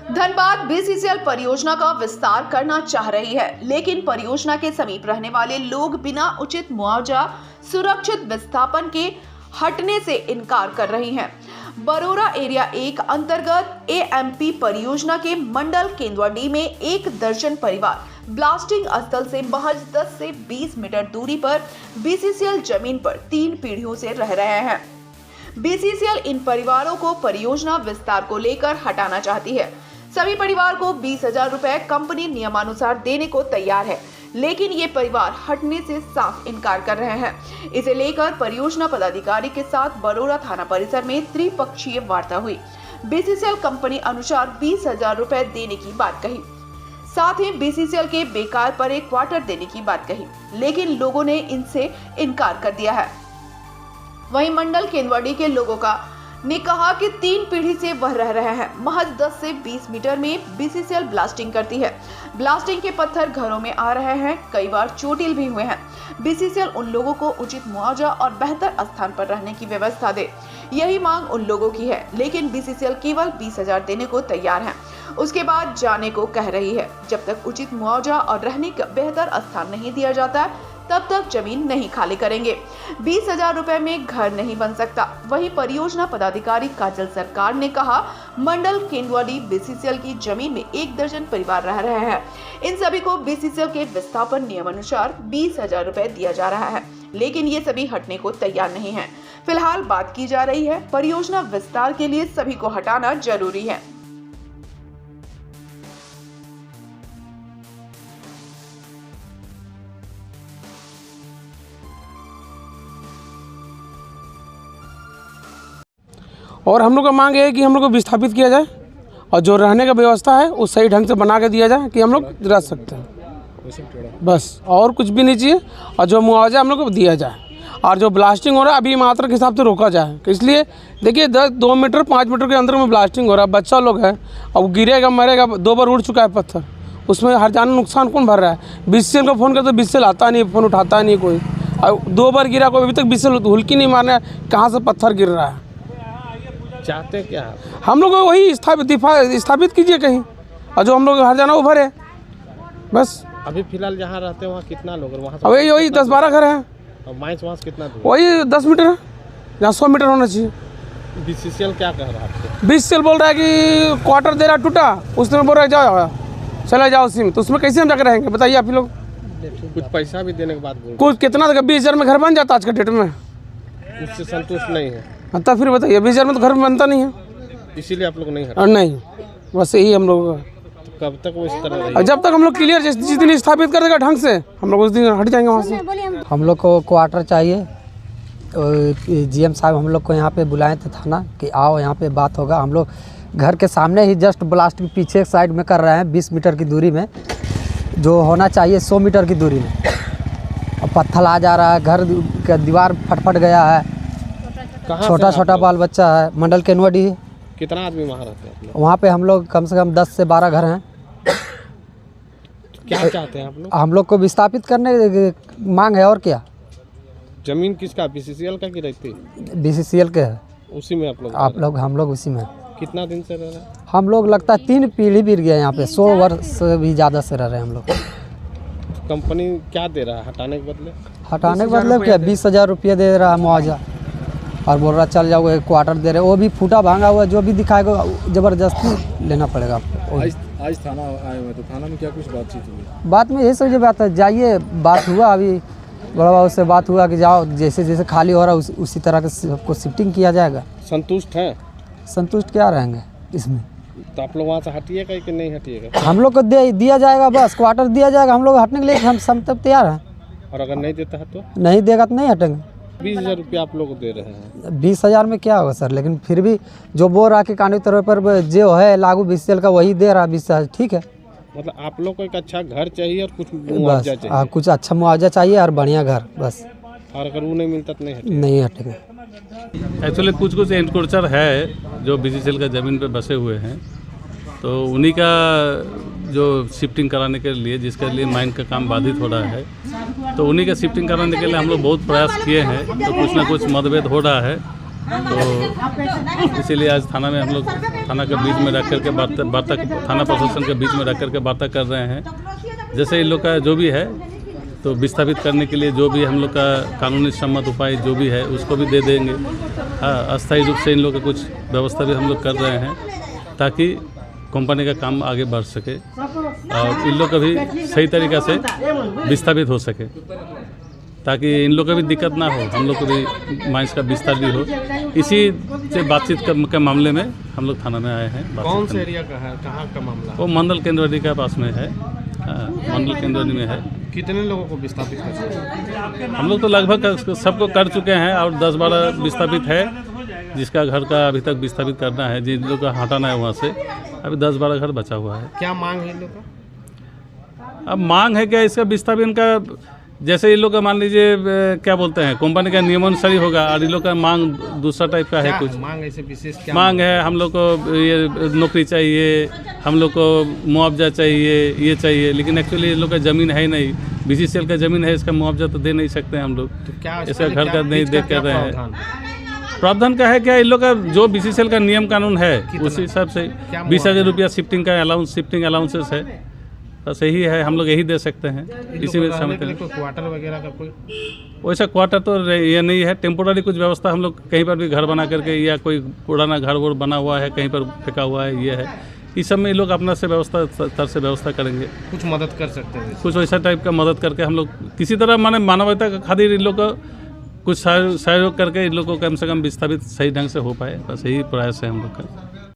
Dhanbad BCCL परियोजना का विस्तार करना चाह रही है, लेकिन परियोजना के समीप रहने वाले लोग बिना उचित मुआवजा सुरक्षित विस्थापन के हटने से इनकार कर रही हैं। बरोरा एरिया 1 अंतर्गत एएमपी परियोजना के मंडल केंद्वाडी में 1 दर्जन परिवार ब्लास्टिंग स्थल से महज 10 से 20 मीटर दूरी पर बीसीसीएल जमीन पर 3 पीढ़ियों से रह रहे हैं। बीसीसीएल इन परिवारों को परियोजना विस्तार को लेकर हटाना चाहती है। सभी परिवार को 20,000 रुपए कंपनी नियमानुसार देने को तैयार है, लेकिन ये परिवार हटने से साफ इनकार कर रहे हैं। इसे लेकर परियोजना पदाधिकारी के साथ बरोरा थाना परिसर में त्रिपक्षीय वार्ता हुई। बीसीसीएल कंपनी अनुसार 20,000 रुपए देने की बात कही, साथ ही बीसीसीएल के बेकार पर एक क्वार्टर देने की बात कही, लेकिन लोगों ने इनसे इनकार कर दिया है। वहीं मंडल केंद्वाडी के लोगों ने कहा कि 3 पीढ़ी से वह रह रहे हैं। महज 10 से 20 मीटर में बीसीसीएल ब्लास्टिंग करती है। ब्लास्टिंग के पत्थर घरों में आ रहे हैं, कई बार चोटिल भी हुए हैं। बीसीसीएल उन लोगों को उचित मुआवजा और बेहतर स्थान पर रहने की व्यवस्था दे, यही मांग उन लोगों की है, लेकिन बीसीसीएल केवल 20,000 देने को तैयार है। उसके बाद जाने को कह रही है। जब तक उचित मुआवजा और रहने का बेहतर स्थान नहीं दिया जाता है, तब तक जमीन नहीं खाली करेंगे। 20,000 रुपए में घर नहीं बन सकता। वहीं परियोजना पदाधिकारी काजल सरकार ने कहा, मंडल केंद्वाडी बीसीसीएल की जमीन में 1 दर्जन परिवार रह रहे हैं। इन सभी को बीसीसीएल के विस्थापन नियमानुसार 20,000 रुपए दिया जा रहा है, लेकिन ये सभी हटने को तैयार नहीं है। फिलहाल बात की जा रही है परियोजना विस्तार के लिए सभी को हटाना जरूरी है। और हम लोग का मांग है कि हम लोग को विस्थापित किया जाए और जो रहने का व्यवस्था है वो सही ढंग से बना के दिया जाए कि हम लोग रह सकते हैं, बस और कुछ भी नहीं चाहिए। और जो मुआवजा हम लोग को दिया जाए और जो ब्लास्टिंग हो रहा है अभी मात्रा के हिसाब से रोका जाए। इसलिए देखिए 2 मीटर 5 मीटर के अंदर में ब्लास्टिंग हो रहा है, बच्चा लोग है, अब गिरेगा मरेगा। 2 बार उड़ चुका है पत्थर, उसमें हर जान नुकसान कौन भर रहा है? बीसीसीएल को फ़ोन करते बीसीसीएल आता नहीं, फ़ोन उठाता नहीं कोई। और 2 बार गिरा कोई, अभी तक बीसीसीएल हुल्की नहीं मारना कहाँ से पत्थर गिर रहा है। चाहते क्या हम लोग वही स्थापित कीजिए कहीं, और जो हम लोग हर जाना वो भरे, बस। अभी फिलहाल जहाँ रहते हैं वहाँ कितना लोग हैं? वहाँ वही 10-12 घर हैं। और माइंस वहाँ से कितना दूर? वही 10 मीटर है, जहाँ 100 मीटर होना चाहिए। बीसीसीएल क्या कह रहा है? बीसीसीएल बोल रहा है कि क्वार्टर दे रहा टूटा, उसमें बोल रहा है जाओ चला जाओ उसी में, तो उसमें कैसे हम जाकर रहेंगे बताइए आप ही लोग? कुछ पैसा भी देने के बाद बोल कुछ कितना 20,000 में घर बन जाता आज के डेट में, उससे संतुष्ट नहीं है? तब फिर बताइए 20,000 में तो घर बनता नहीं है, इसीलिए आप लोग नहीं हटे? और नहीं, बस यही हम लोग। तो कब तक वो इस तरह रहेगा? जब तक हम लोग क्लियर जिस दिन स्थापित कर देगा ढंग से, हम लोग उस दिन हट जाएंगे वहाँ से। हम लोग को क्वार्टर चाहिए। जीएम साहब हम लोग को यहाँ पे बुलाए थे थाना कि आओ यहाँ पे बात होगा। हम लोग घर के सामने ही जस्ट ब्लास्ट पीछे साइड में कर रहे हैं, 20 मीटर की दूरी में, जो होना चाहिए 100 मीटर की दूरी में। अब पत्थर आ जा रहा है, घर का दीवार फट गया है, छोटा बाल बच्चा है। मंडल केंद्वाडी। कितना आदमी वहाँ रहते हैं? वहाँ पे हम लोग कम से कम 10 से 12 घर हैं। क्या चाहते हैं आप लोग? हम लोग को विस्थापित करने मांग है, और क्या। जमीन किसका? बीसीसीएल का की रहती? बीसीसीएल के है। उसी में आप लोग? हम लोग उसी में। कितना दिन से रह रहे हैं? हम लोग लगता है 3 पीढ़ी बीत गया यहाँ पे, 100 वर्ष से भी ज़्यादा से रह रहे हैं हम लोग। कंपनी क्या दे रहा है हटाने के बदले? हटाने के बदले क्या 20,000 रुपये दे रहा है मुआवजा, और बोल रहा चल जाओ, एक क्वार्टर दे रहे, वो भी फूटा भांगा हुआ, जो भी दिखाएगा ज़बरदस्ती लेना पड़ेगा आपको। आज थाना आए हुए, तो थाना में क्या कुछ बातचीत हुई? बात में यही सब जो बात है, जाइए, बात हुआ अभी बड़ा बाबू से बात हुआ कि जाओ, जैसे खाली हो रहा है उसी तरह के सबको शिफ्टिंग किया जाएगा। संतुष्ट हैं? संतुष्ट क्या रहेंगे इसमें? तो आप लोग वहाँ से हटिएगा कि नहीं हटिएगा? हम लोग को दिया जाएगा, बस क्वार्टर दिया जाएगा, हम लोग हटने के लिए हम सब तब तैयार हैं। और अगर नहीं देता है तो? नहीं देगा तो नहीं हटेंगे। 20,000 रुपया आप लोग दे रहे हैं। 20,000 में क्या होगा सर? लेकिन फिर भी जो बोल रहा कि कानूनी तौर पर जो है लागू बीसीसीएल का वही दे रहा 20,000, ठीक है। मतलब आप लोग को एक अच्छा घर चाहिए और कुछ मुआवजा चाहिए? कुछ अच्छा मुआवजा चाहिए और बढ़िया घर, बस। और अगर वो नहीं मिलता तो नहीं हटेंगे। एक्चुअली कुछ एनक्रोचर है जो बीसीसीएल का ज़मीन पे बसे हुए हैं, तो उन्हीं का जो शिफ्टिंग कराने के लिए, जिसके लिए माइन का काम बाधित हो रहा है, तो उन्हीं का शिफ्टिंग कराने के लिए हम लोग बहुत प्रयास किए हैं। तो कुछ ना कुछ मतभेद हो रहा है, तो इसीलिए आज थाना में हम लोग थाना के बीच में रख करके वार्ता थाना प्रशासन के बीच में रख करके वार्ता कर रहे हैं। जैसे इन लोग का जो भी है तो विस्थापित करने के लिए जो भी हम लोग का कानूनी सम्मत उपाय जो भी है उसको भी दे देंगे। हाँ, अस्थायी रूप से इन लोग का कुछ व्यवस्था भी हम लोग कर रहे हैं ताकि कंपनी का काम आगे बढ़ सके और इन लोग का भी सही तरीक़ा से विस्थापित हो सके, ताकि इन लोग को भी दिक्कत ना हो, हम लोग को भी माइंस का विस्तार भी हो। इसी से बातचीत के मामले में हम लोग थाना में आए हैं। कौन से एरिया का है, कहाँ का मामला? वो मंडल केंद्रवाड़ी के पास में है। हाँ, मंडल केंद्रवाड़ी में है। कितने लोगों को विस्थापित कर सकते हैं? हम लोग तो लगभग सबको कर चुके हैं और 10-12 विस्थापित है, जिसका घर का अभी तक विस्थापित करना है, जिन लोग का हटाना है वहाँ से। अभी 10-12 घर बचा हुआ है। क्या मांग है इन लोग का? अब मांग है क्या इसका विस्थापित इनका, जैसे इन लोग का मान लीजिए क्या बोलते हैं कंपनी का नियमानुसार होगा और इन लोग का मांग दूसरा टाइप का है। कुछ मांग ऐसे विशेष क्या मांग है? हम लोग को ये नौकरी चाहिए, हम लोग को मुआवजा चाहिए, ये चाहिए, लेकिन एक्चुअली इन लोग का ज़मीन है ही नहीं। BCCL का ज़मीन है, इसका मुआवजा तो दे नहीं सकते हम लोग। तो क्या इसका घर का नहीं देख कर रहे हैं। प्रावधान का है क्या, इन लोग का जो BCCL का नियम कानून है उसी हिसाब से 20,000 रुपया शिफ्टिंग का अलाउंस, शिफ्टिंग अलाउंसेस है, बस यही है। हम लोग यही दे सकते हैं। इसी में समझते हैं। कोई क्वार्टर वगैरह का कोई वैसा क्वार्टर तो ये नहीं है, टेम्पोररी कुछ व्यवस्था हम लोग कहीं पर भी घर बना करके या कोई पुराना घर वो बना हुआ है कहीं पर फेंका हुआ है, ये है। इस सब में लोग अपना से व्यवस्था तरह से व्यवस्था करेंगे। कुछ मदद कर सकते हैं, कुछ वैसा टाइप का मदद करके हम लोग किसी तरह माने मानवता का खातिर इन लोग को कुछ सहयोग करके इन लोग को कम से कम विस्थापित सही ढंग से हो पाए, बस यही प्रयास है हम लोग का।